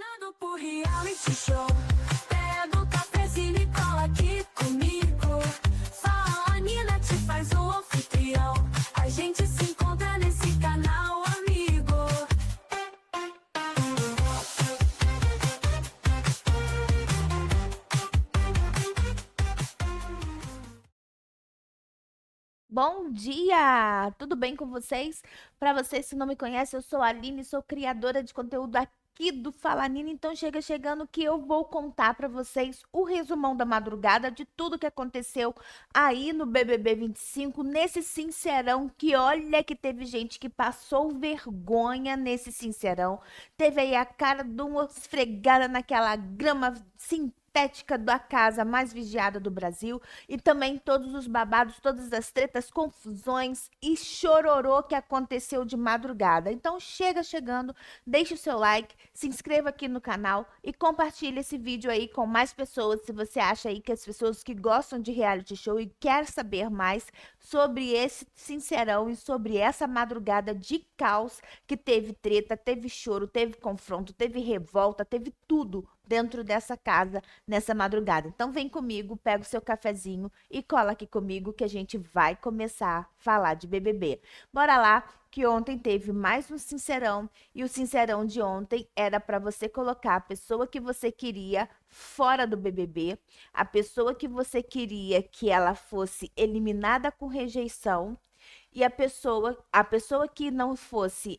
apaixonado por reality show. Pega o cafezinho e cola aqui comigo. Fala, Nina, te faz o anfitrião. A gente se encontra nesse canal, amigo. Bom dia! Tudo bem com vocês? Para vocês que não me conhecem, eu sou a Aline, sou criadora de conteúdo aqui do Fala Nina. Então chega chegando que eu vou contar para vocês o resumão da madrugada de tudo que aconteceu aí no BBB 25, nesse Sincerão, que olha que teve gente que passou vergonha nesse Sincerão. Teve aí a cara de uma esfregada naquela grama sintética da casa mais vigiada do Brasil e também todos os babados, todas as tretas, confusões e chororô que aconteceu de madrugada. Então chega chegando, deixa o seu like, se inscreva aqui no canal e compartilhe esse vídeo aí com mais pessoas, se você acha aí que as pessoas que gostam de reality show e quer saber mais sobre esse Sincerão e sobre essa madrugada de caos que teve treta, teve choro, teve confronto, teve revolta, teve tudo dentro dessa casa nessa madrugada. Então vem comigo, pega o seu cafezinho e cola aqui comigo que a gente vai começar a falar de BBB. Bora lá, que ontem teve mais um Sincerão e o Sincerão de ontem era para você colocar a pessoa que você queria fora do BBB, a pessoa que você queria que ela fosse eliminada com rejeição e a pessoa que não fosse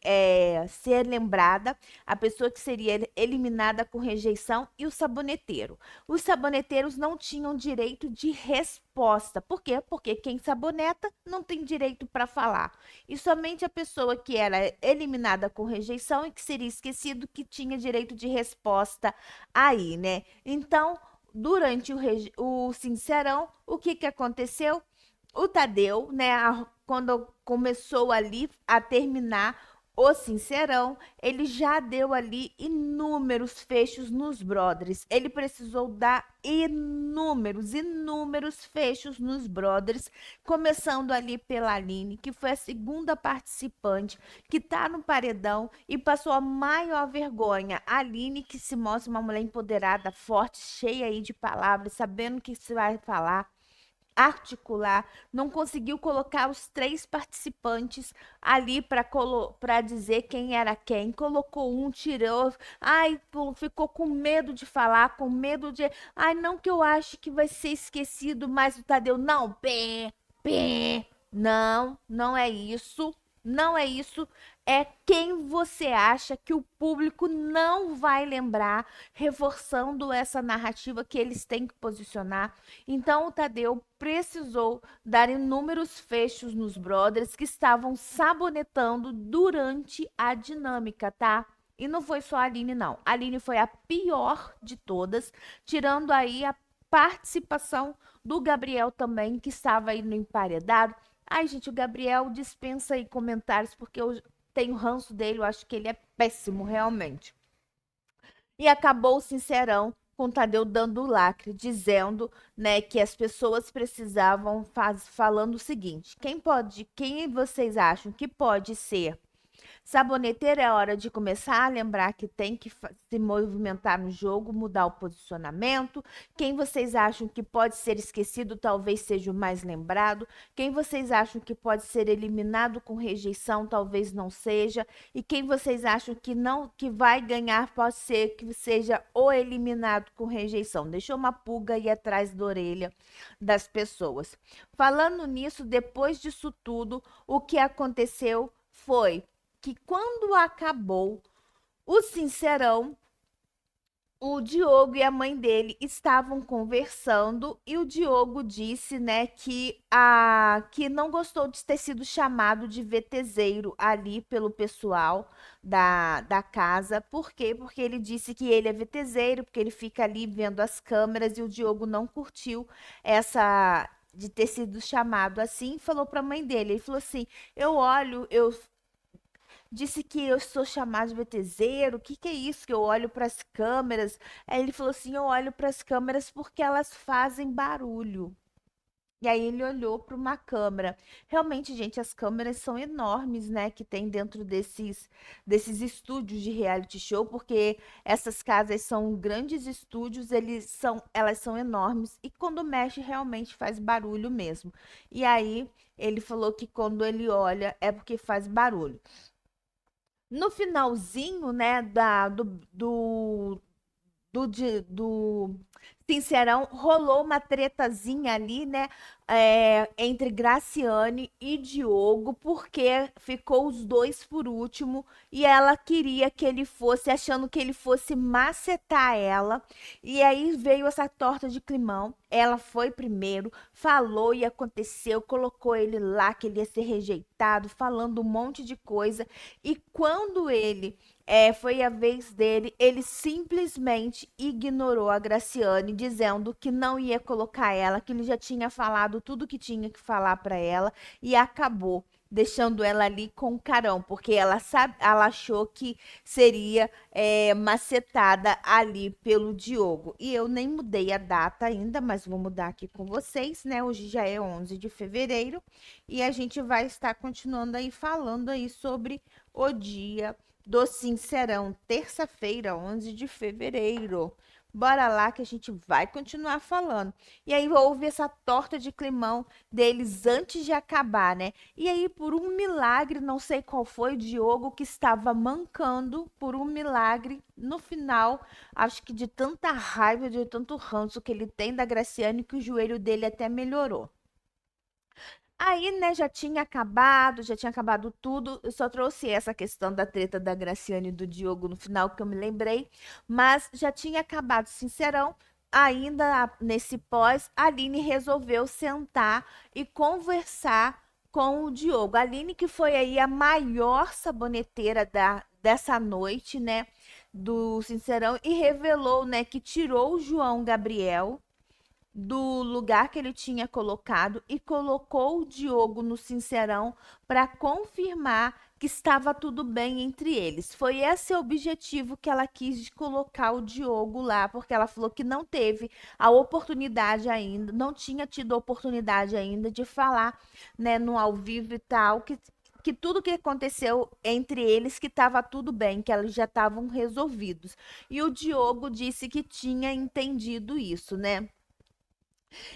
ser lembrada, a pessoa que seria eliminada com rejeição e o saboneteiro. Os saboneteiros não tinham direito de resposta. Por quê? Porque quem saboneta não tem direito para falar. E somente a pessoa que era eliminada com rejeição e que seria esquecido que tinha direito de resposta aí, né? Então, durante o Sincerão, o que que aconteceu? O Tadeu, né, quando começou ali a terminar o Sincerão, ele já deu ali inúmeros fechos nos brothers. Ele precisou dar inúmeros fechos nos brothers, começando ali pela Aline, que foi a segunda participante que tá no paredão e passou a maior vergonha. A Aline, que se mostra uma mulher empoderada, forte, cheia aí de palavras, sabendo o que se vai falar, articular, não conseguiu colocar os três participantes ali para dizer quem era quem. Colocou um, tirou, ai, ficou com medo de falar, com medo de, ai, não que eu acho que vai ser esquecido, mas o Tadeu, não, pé, não, não é isso. Não é isso, é quem você acha que o público não vai lembrar, reforçando essa narrativa que eles têm que posicionar. Então, o Tadeu precisou dar inúmeros fechos nos brothers que estavam sabonetando durante a dinâmica, tá? E não foi só a Aline, não. A Aline foi a pior de todas, tirando aí a participação do Gabriel também, que estava aí no emparedado. Ai, gente, o Gabriel dispensa aí comentários, porque eu tenho ranço dele, eu acho que ele é péssimo, realmente. E acabou o Sincerão com o Tadeu dando o lacre, dizendo, né, que as pessoas precisavam falando o seguinte: quem vocês acham que pode ser saboneteiro? É hora de começar a lembrar que tem que se movimentar no jogo, mudar o posicionamento. Quem vocês acham que pode ser esquecido, talvez seja o mais lembrado. Quem vocês acham que pode ser eliminado com rejeição, talvez não seja. E quem vocês acham que não, que vai ganhar, pode ser que seja o eliminado com rejeição. Deixou uma pulga aí atrás da orelha das pessoas. Falando nisso, depois disso tudo, o que aconteceu foi que quando acabou o Sincerão, o Diogo e a mãe dele estavam conversando e o Diogo disse, né, que não gostou de ter sido chamado de VTZero ali pelo pessoal da casa. Por quê? Porque ele disse que ele é VTZero, porque ele fica ali vendo as câmeras e o Diogo não curtiu essa de ter sido chamado assim, falou para a mãe dele. Ele falou assim: "Eu olho, eu disse que eu sou chamado de VTZero, o que que é isso que eu olho para as câmeras?" Aí ele falou assim: "Eu olho para as câmeras porque elas fazem barulho." E aí ele olhou para uma câmera. Realmente, gente, as câmeras são enormes, né, que tem dentro desses estúdios de reality show, porque essas casas são grandes estúdios, elas são enormes e quando mexe realmente faz barulho mesmo. E aí ele falou que quando ele olha é porque faz barulho. No finalzinho, né, do Sincerão, rolou uma tretazinha ali, né, entre Graciane e Diogo, porque ficou os dois por último e ela queria que ele fosse, achando que ele fosse macetar ela. E aí veio essa torta de climão. Ela foi primeiro, falou e aconteceu, colocou ele lá, que ele ia ser rejeitado, falando um monte de coisa. E quando foi a vez dele, ele simplesmente ignorou a Graciane, dizendo que não ia colocar ela, que ele já tinha falado tudo que tinha que falar para ela e acabou deixando ela ali com o carão, porque ela achou que seria macetada ali pelo Diogo. E eu nem mudei a data ainda, mas vou mudar aqui com vocês, né? Hoje já é 11 de fevereiro e a gente vai estar continuando aí falando aí sobre o dia do Sincerão, terça-feira, 11 de fevereiro. Bora lá que a gente vai continuar falando. E aí houve essa torta de climão deles antes de acabar, né? E aí, por um milagre, não sei qual foi, o Diogo que estava mancando, por um milagre, no final, acho que de tanta raiva, de tanto ranço que ele tem da Graciane, que o joelho dele até melhorou. Aí, né, já tinha acabado tudo. Eu só trouxe essa questão da treta da Graciane e do Diogo no final, que eu me lembrei. Mas já tinha acabado, sincerão. Ainda nesse pós, a Aline resolveu sentar e conversar com o Diogo. A Aline, que foi aí a maior saboneteira dessa noite, né, do Sincerão, e revelou, né, que tirou o João Gabriel do lugar que ele tinha colocado e colocou o Diogo no Sincerão para confirmar que estava tudo bem entre eles. Foi esse o objetivo que ela quis de colocar o Diogo lá, porque ela falou que não teve a oportunidade ainda, não tinha tido a oportunidade ainda de falar, né, no ao vivo e tal, que tudo que aconteceu entre eles que estava tudo bem, que eles já estavam resolvidos. E o Diogo disse que tinha entendido isso, né?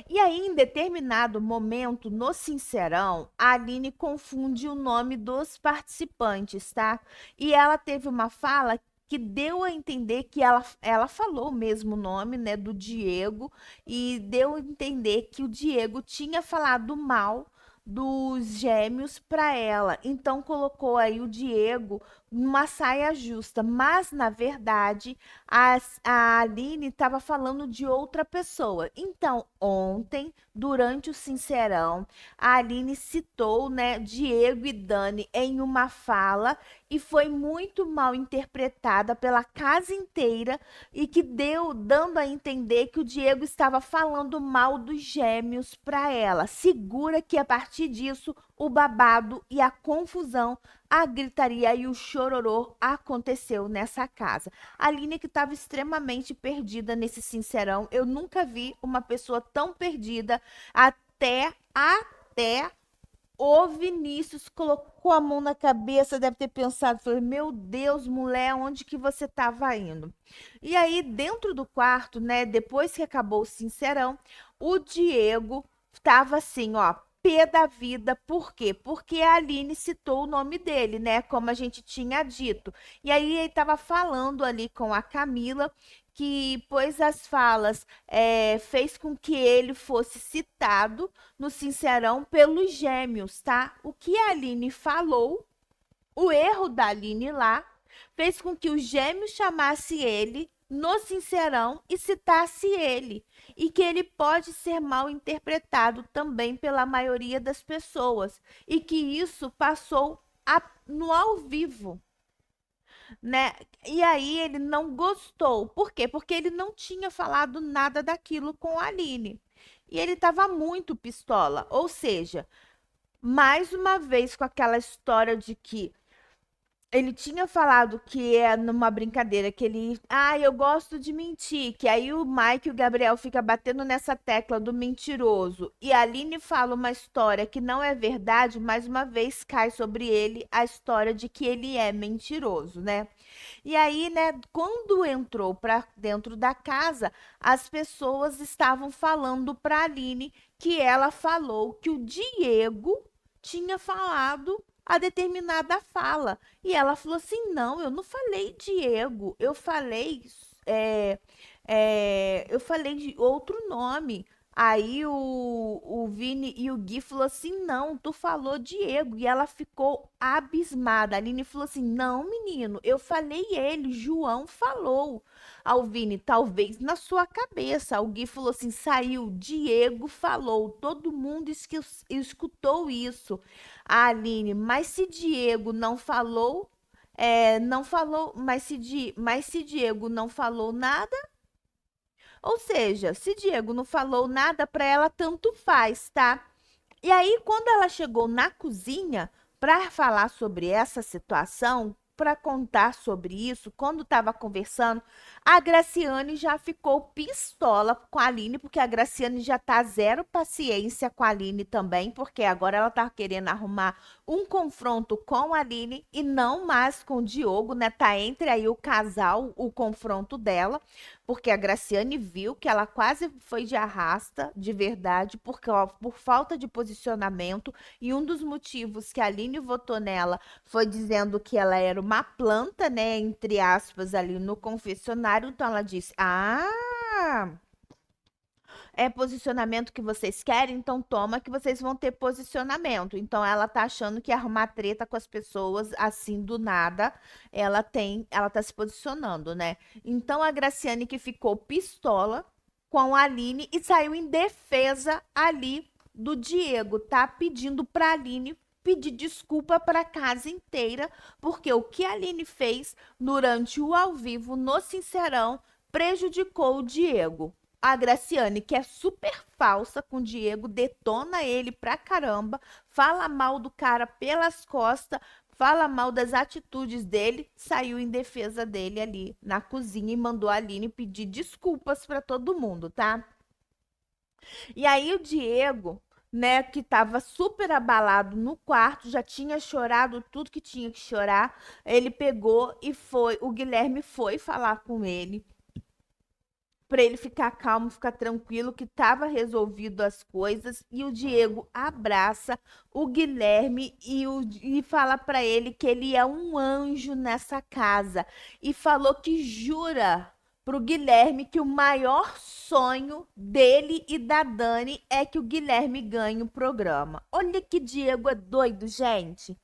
E aí, em determinado momento, no Sincerão, a Aline confunde o nome dos participantes, tá? E ela teve uma fala que deu a entender que ela falou o mesmo nome, né, do Diego, e deu a entender que o Diego tinha falado mal dos gêmeos para ela. Então colocou aí o Diego numa saia justa, mas na verdade a Aline estava falando de outra pessoa. Então, ontem, durante o Sincerão, a Aline citou, né, Diego e Dani em uma fala e foi muito mal interpretada pela casa inteira e que deu dando a entender que o Diego estava falando mal dos gêmeos para ela. Segura que a partir disso o babado e a confusão, a gritaria e o chororô aconteceu nessa casa. A Aline que estava extremamente perdida nesse Sincerão. Eu nunca vi uma pessoa tão perdida até o Vinícius colocou a mão na cabeça, deve ter pensado, falou, meu Deus, mulher, onde que você estava indo? E aí, dentro do quarto, né, depois que acabou o Sincerão, o Diego estava assim, ó, pé da vida, por quê? Porque a Aline citou o nome dele, né, como a gente tinha dito. E aí ele estava falando ali com a Camila, que pôs as falas, fez com que ele fosse citado no Sincerão pelos gêmeos, tá? O que a Aline falou, o erro da Aline lá, fez com que os gêmeos chamasse ele no Sincerão e citasse ele. E que ele pode ser mal interpretado também pela maioria das pessoas. E que isso passou no ao vivo, né? E aí ele não gostou. Por quê? Porque ele não tinha falado nada daquilo com a Aline. E ele estava muito pistola. Ou seja, mais uma vez com aquela história de que Ele tinha falado que é numa brincadeira que ele, eu gosto de mentir, que aí o Mike e o Gabriel fica batendo nessa tecla do mentiroso. E a Aline fala uma história que não é verdade, mais uma vez cai sobre ele a história de que ele é mentiroso, né? E aí, né, quando entrou para dentro da casa, as pessoas estavam falando para Aline que ela falou que o Diego tinha falado a determinada fala. E ela falou assim: não, eu não falei Diego, é, eu falei de outro nome. Aí o Vini e o Gui falou assim: não, tu falou Diego. E ela ficou abismada. A Aline falou assim: não, menino, eu falei ele, João falou. Ao Vini, talvez na sua cabeça. O Gui falou assim: saiu, Diego falou. Todo mundo escutou isso. A Aline, mas se Diego não falou, não falou, mas se Diego não falou nada, ou seja, se Diego não falou nada para ela, tanto faz, tá? E aí, quando ela chegou na cozinha para falar sobre essa situação, para contar sobre isso, quando estava conversando, a Graciane já ficou pistola com a Aline, porque a Graciane já tá zero paciência com a Aline também, porque agora ela tá querendo arrumar um confronto com a Aline e não mais com o Diogo, né? Tá entre aí o casal, o confronto dela, porque a Graciane viu que ela quase foi de arrasta, de verdade, por falta de posicionamento, e um dos motivos que a Aline votou nela foi dizendo que ela era uma planta, né, entre aspas, ali no confessionário. Então ela disse: é posicionamento que vocês querem, então toma que vocês vão ter posicionamento. Então ela tá achando que arrumar treta com as pessoas assim do nada, ela tá se posicionando, né? Então a Graciane que ficou pistola com a Aline e saiu em defesa ali do Diego, tá? Pedindo pra Aline pedir desculpa para a casa inteira, porque o que a Aline fez durante o ao vivo no Sincerão prejudicou o Diego. A Graciane, que é super falsa com o Diego, detona ele pra caramba, fala mal do cara pelas costas, fala mal das atitudes dele, saiu em defesa dele ali na cozinha e mandou a Aline pedir desculpas pra todo mundo, tá? E aí o Diego, né, que tava super abalado no quarto, já tinha chorado tudo que tinha que chorar, ele pegou e foi, o Guilherme foi falar com ele para ele ficar calmo, ficar tranquilo, que estava resolvido as coisas. E o Diego abraça o Guilherme e fala para ele que ele é um anjo nessa casa. E falou que jura pro Guilherme que o maior sonho dele e da Dani é que o Guilherme ganhe o programa. Olha que Diego é doido, gente.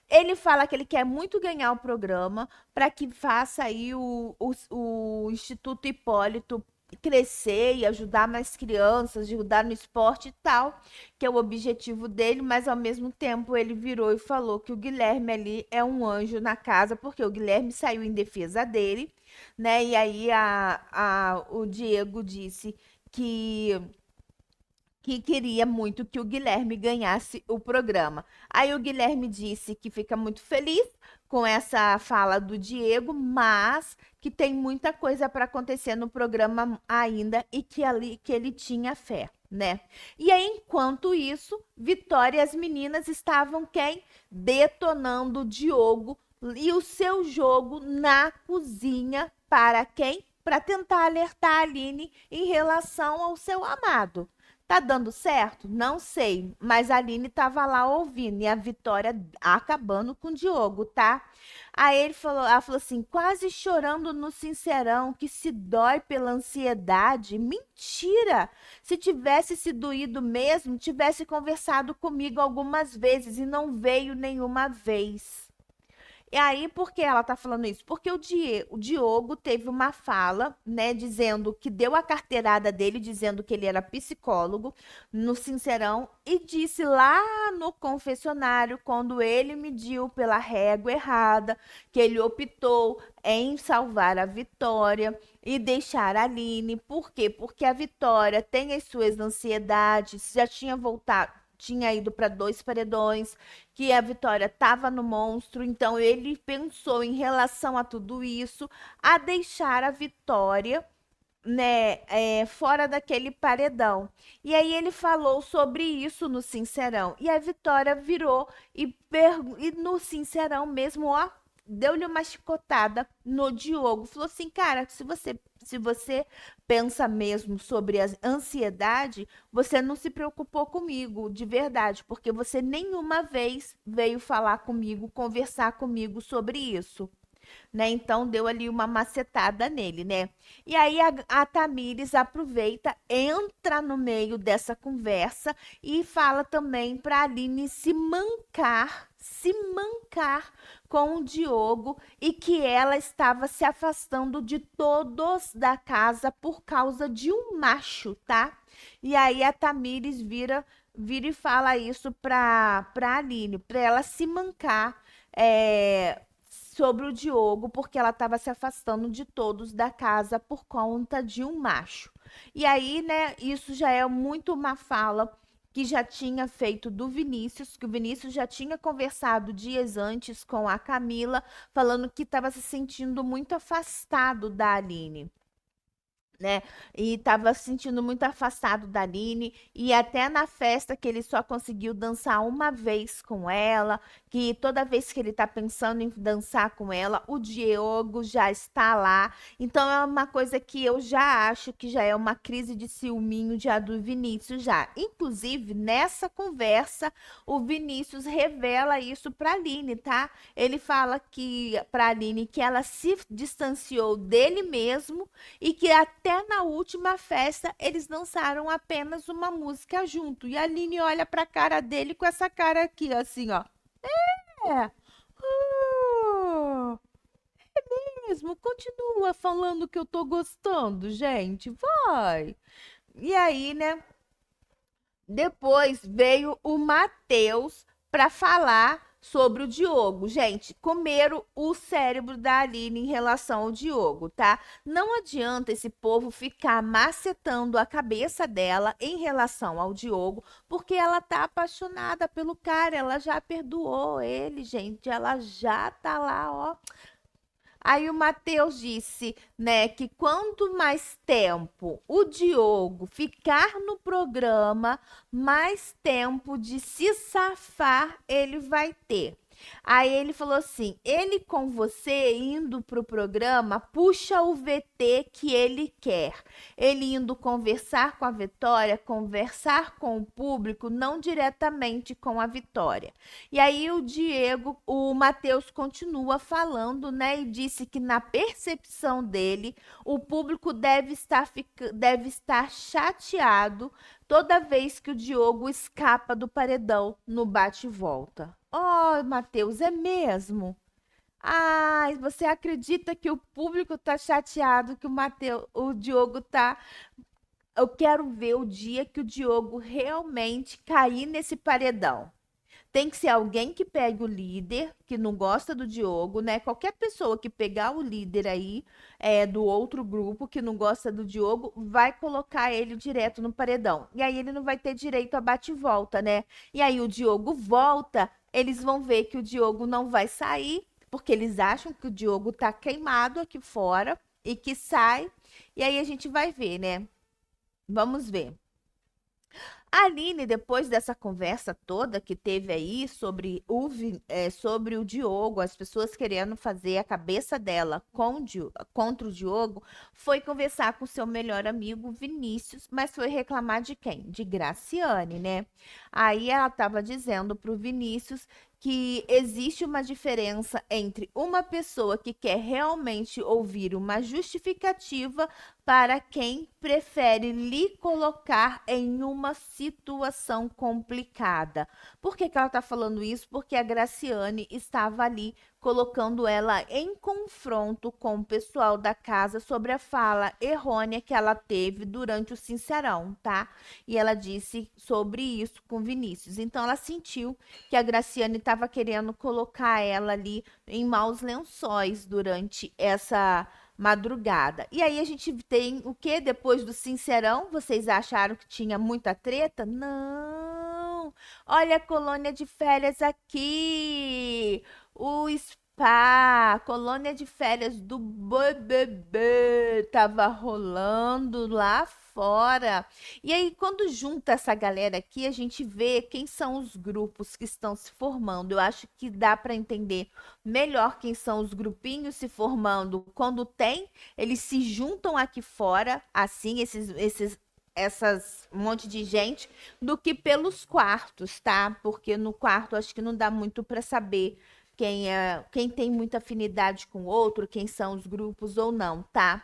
Ele fala que ele quer muito ganhar o programa para que faça aí o Instituto Hipólito crescer e ajudar mais crianças, ajudar no esporte e tal, que é o objetivo dele, mas ao mesmo tempo ele virou e falou que o Guilherme ali é um anjo na casa, porque o Guilherme saiu em defesa dele, né? E aí o Diego disse que queria muito que o Guilherme ganhasse o programa. Aí o Guilherme disse que fica muito feliz com essa fala do Diego, mas que tem muita coisa para acontecer no programa ainda e que ele tinha fé, né? E aí, enquanto isso, Vitória e as meninas estavam quem? Detonando o Diogo e o seu jogo na cozinha para quem? Para tentar alertar a Aline em relação ao seu amado. Tá dando certo? Não sei, mas a Aline tava lá ouvindo e a Vitória acabando com o Diogo, tá? Aí ela falou assim, quase chorando no Sincerão, que se dói pela ansiedade. Mentira! Se tivesse se doído mesmo, tivesse conversado comigo algumas vezes e não veio nenhuma vez. E aí, por que ela tá falando isso? Porque o Diogo teve uma fala, né, dizendo que deu a carteirada dele, dizendo que ele era psicólogo no Sincerão, e disse lá no confessionário, quando ele mediu pela régua errada, que ele optou em salvar a Vitória e deixar a Aline. Por quê? Porque a Vitória tem as suas ansiedades, já tinha voltado. tinha ido para 2 paredões, que a Vitória estava no monstro. Então ele pensou em relação a tudo isso, a deixar a Vitória, né, fora daquele paredão. E aí ele falou sobre isso no Sincerão. E a Vitória virou e no Sincerão mesmo, ó, deu-lhe uma chicotada no Diogo. Falou assim, cara, se você pensa mesmo sobre a ansiedade, você não se preocupou comigo, de verdade, porque você nenhuma vez veio falar comigo, conversar comigo sobre isso, né? Então deu ali uma macetada nele, né? E aí a Tamires aproveita, entra no meio dessa conversa e fala também para Aline se mancar com o Diogo e que ela estava se afastando de todos da casa por causa de um macho, tá? E aí a Tamires vira e fala isso para Aline, para ela se mancar, sobre o Diogo, porque ela estava se afastando de todos da casa por conta de um macho. E aí, né, isso já é muito uma fala que já tinha feito do Vinícius, que o Vinícius já tinha conversado dias antes com a Camila, falando que estava se sentindo muito afastado da Aline, né? E estava se sentindo muito afastado da Aline, e até na festa que ele só conseguiu dançar uma vez com ela, que toda vez que ele tá pensando em dançar com ela, o Diogo já está lá. Então é uma coisa que eu já acho que já é uma crise de ciúminho já do Vinícius já. Inclusive, nessa conversa, o Vinícius revela isso para Aline, tá? Ele fala que para Aline que ela se distanciou dele mesmo e que até na última festa eles dançaram apenas uma música junto. E a Aline olha pra cara dele com essa cara aqui, assim, ó. É. Ah, mesmo, continua falando que eu tô gostando, gente. Vai. E aí, né? Depois veio o Matheus para falar sobre o Diogo. Gente, comeram o cérebro da Aline em relação ao Diogo, tá? Não adianta esse povo ficar macetando a cabeça dela em relação ao Diogo, porque ela tá apaixonada pelo cara, ela já perdoou ele, gente, ela já tá lá, ó. Aí o Matheus disse, né, que quanto mais tempo o Diogo ficar no programa, mais tempo de se safar ele vai ter. Aí ele falou assim: ele com você indo pro programa, puxa o VT que ele quer. Ele indo conversar com a Vitória, conversar com o público, não diretamente com a Vitória. E aí o Matheus continua falando, né? E disse que na percepção dele, o público deve estar chateado toda vez que o Diogo escapa do paredão no bate e volta. Oh, Matheus, é mesmo? Ai, você acredita que o público tá chateado que o Diogo tá. Eu quero ver o dia que o Diogo realmente cair nesse paredão. Tem que ser alguém que pegue o líder, que não gosta do Diogo, né? Qualquer pessoa que pegar o líder aí, do outro grupo que não gosta do Diogo, vai colocar ele direto no paredão. E aí ele não vai ter direito a bate e volta, né? E aí o Diogo volta, eles vão ver que o Diogo não vai sair, porque eles acham que o Diogo tá queimado aqui fora e que sai. E aí a gente vai ver, né? Vamos ver. A Aline, depois dessa conversa toda que teve aí sobre o Diogo, as pessoas querendo fazer a cabeça dela contra o Diogo, foi conversar com seu melhor amigo Vinícius, mas foi reclamar de quem? De Graciane, né? Aí ela estava dizendo para o Vinícius que existe uma diferença entre uma pessoa que quer realmente ouvir uma justificativa para quem prefere lhe colocar em uma situação complicada. Por que que ela está falando isso? Porque a Graciane estava ali colocando ela em confronto com o pessoal da casa sobre a fala errônea que ela teve durante o Sincerão, tá? E ela disse sobre isso com Vinícius. Então ela sentiu que a Graciane estava querendo colocar ela ali em maus lençóis durante essa madrugada. E aí a gente tem o que depois do Sincerão? Vocês acharam que tinha muita treta? Não. Olha a colônia de férias aqui. O spa, colônia de férias do BBB tava rolando lá fora. E aí, quando junta essa galera aqui, a gente vê quem são os grupos que estão se formando. Eu acho que dá para entender melhor quem são os grupinhos se formando quando tem, eles se juntam aqui fora, assim, essas um monte de gente, do que pelos quartos, tá? Porque no quarto acho que não dá muito para saber quem tem muita afinidade com o outro, quem são os grupos ou não, tá?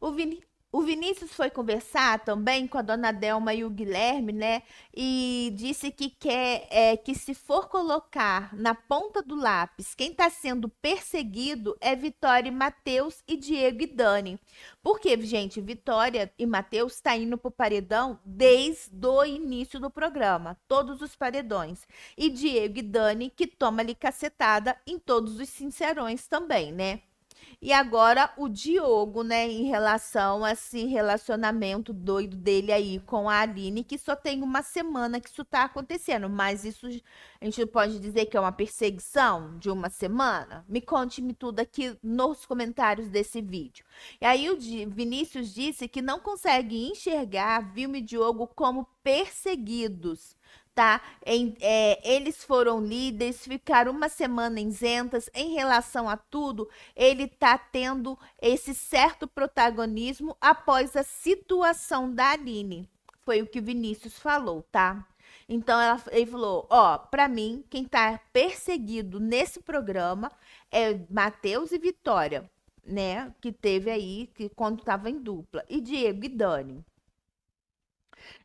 O Vini o Vinícius foi conversar também com a dona Delma e o Guilherme, né? E disse que quer que se for colocar na ponta do lápis quem está sendo perseguido é Vitória e Matheus e Diego e Dani. Porque, gente, Vitória e Matheus está indo pro paredão desde o início do programa, todos os paredões. E Diego e Dani que toma ali cacetada em todos os sincerões também, né? E agora o Diogo, né, em relação a esse relacionamento doido dele aí com a Aline, que só tem uma semana que isso tá acontecendo, mas isso a gente pode dizer que é uma perseguição de uma semana? Me conte-me tudo aqui nos comentários desse vídeo. E aí o Vinícius disse que não consegue enxergar Vilma e Diogo como perseguidos, tá? Eles foram líderes, ficaram uma semana isentas. Em relação a tudo, ele tá tendo esse certo protagonismo após a situação da Aline. Foi o que o Vinícius falou, tá? Então ele falou, ó, pra mim, quem tá perseguido nesse programa é Matheus e Vitória, né? Que teve aí, que quando tava em dupla, e Diego e Dani.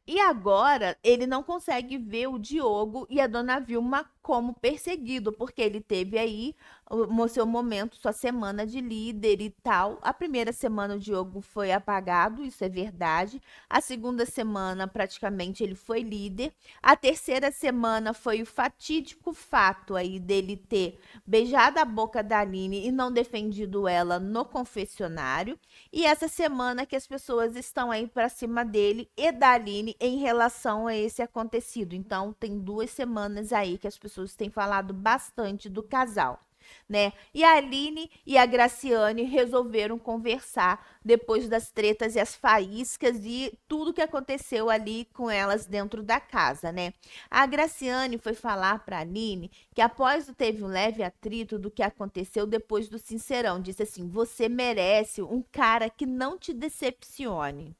E agora ele não consegue ver o Diogo e a dona Vilma como perseguido, porque ele teve aí o seu momento, sua semana de líder e tal. A primeira semana o Diogo foi apagado, isso é verdade. A segunda semana, praticamente, ele foi líder. A terceira semana foi o fatídico fato aí dele ter beijado a boca da Aline e não defendido ela no confessionário. E essa semana que as pessoas estão aí para cima dele e da Aline em relação a esse acontecido. Então, tem 2 semanas aí que as pessoas têm falado bastante do casal, né? E a Aline e a Graciane resolveram conversar depois das tretas e as faíscas e tudo que aconteceu ali com elas dentro da casa, né? A Graciane foi falar para a Aline que após teve um leve atrito do que aconteceu depois do Sincerão, disse assim: "Você merece um cara que não te decepcione".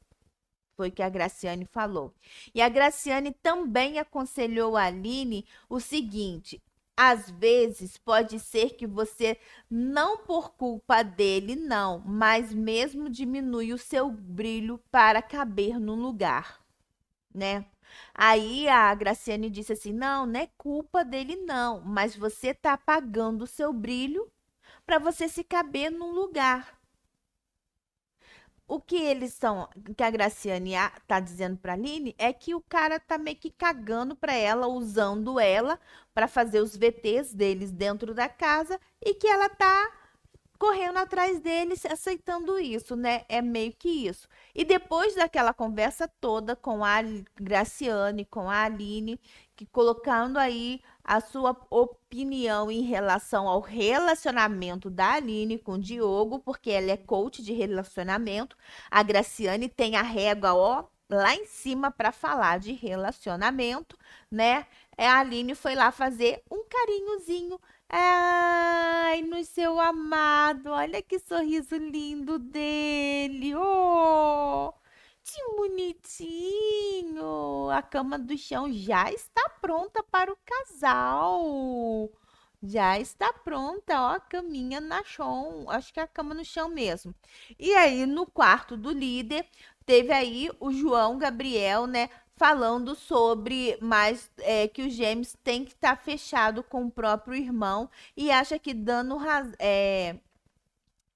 Foi o que a Graciane falou. E a Graciane também aconselhou a Aline o seguinte: às vezes pode ser que você, não por culpa dele, não, mas mesmo diminui o seu brilho para caber no lugar, né? Aí a Graciane disse assim: não, não é culpa dele, não, mas você tá apagando o seu brilho para você se caber num lugar. O que eles estão, que a Graciane tá dizendo pra Aline é que o cara tá meio que cagando pra ela, usando ela pra fazer os VTs deles dentro da casa e que ela tá correndo atrás deles, aceitando isso, né? É meio que isso. E depois daquela conversa toda com a Graciane, com a Aline, que colocando aí a sua opinião em relação ao relacionamento da Aline com o Diogo, porque ela é coach de relacionamento, a Graciane tem a régua, ó, lá em cima para falar de relacionamento, né? A Aline foi lá fazer um carinhozinho. Ai, no seu amado, olha que sorriso lindo dele. Oh, que bonitinho. A cama do chão já está pronta para o casal. Já está pronta, ó, a caminha na chão. Acho que é a cama no chão mesmo. E aí, no quarto do líder, teve aí o João Gabriel, né? Falando sobre mais que os gêmeos têm que estar fechado com o próprio irmão e acha que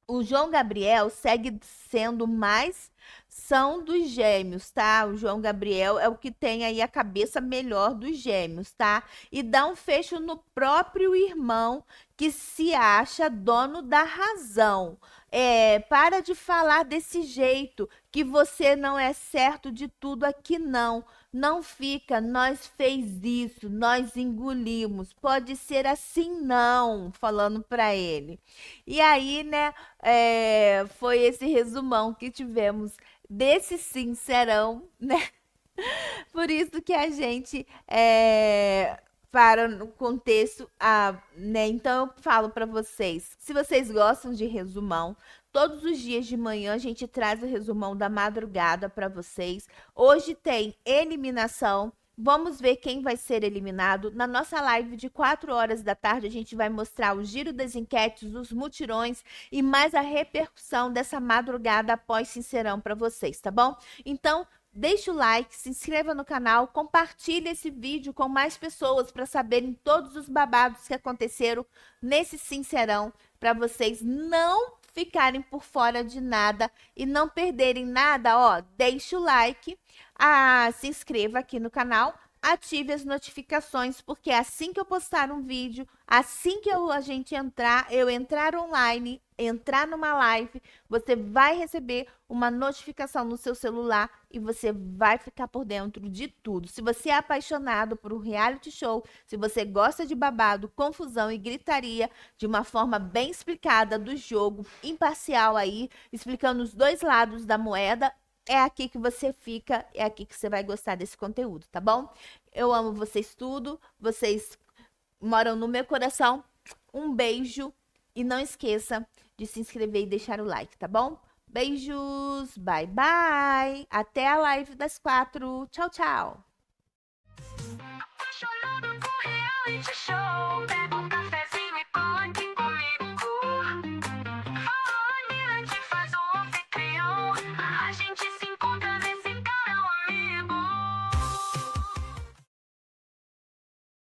o João Gabriel segue sendo mais são dos gêmeos, tá? O João Gabriel é o que tem aí a cabeça melhor dos gêmeos, tá? E dá um fecho no próprio irmão que se acha dono da razão. Para de falar desse jeito, que você não é certo de tudo aqui não. Não fica, nós fez isso, nós engolimos. Pode ser assim não, falando para ele. E aí, né, foi esse resumão que tivemos desse Sincerão, né? Por isso que a gente para no contexto, né? Então eu falo para vocês, se vocês gostam de resumão, todos os dias de manhã a gente traz o resumão da madrugada para vocês. Hoje tem eliminação. Vamos ver quem vai ser eliminado. Na nossa live de 4 horas da tarde, a gente vai mostrar o giro das enquetes, os mutirões e mais a repercussão dessa madrugada após Sincerão para vocês, tá bom? Então, deixa o like, se inscreva no canal, compartilhe esse vídeo com mais pessoas para saberem todos os babados que aconteceram nesse Sincerão, para vocês não ficarem por fora de nada e não perderem nada, ó, deixa o like, se inscreva aqui no canal, ative as notificações, porque assim que eu postar um vídeo, assim que eu entrar online, entrar numa live, você vai receber uma notificação no seu celular e você vai ficar por dentro de tudo. Se você é apaixonado por um reality show, se você gosta de babado, confusão e gritaria de uma forma bem explicada do jogo, imparcial aí, explicando os dois lados da moeda, é aqui que você fica, é aqui que você vai gostar desse conteúdo, tá bom? Eu amo vocês tudo, vocês moram no meu coração. Um beijo e não esqueça de se inscrever e deixar o like, tá bom? Beijos, bye bye, até a live das 4. Tchau, tchau. Apaixonado por reality show.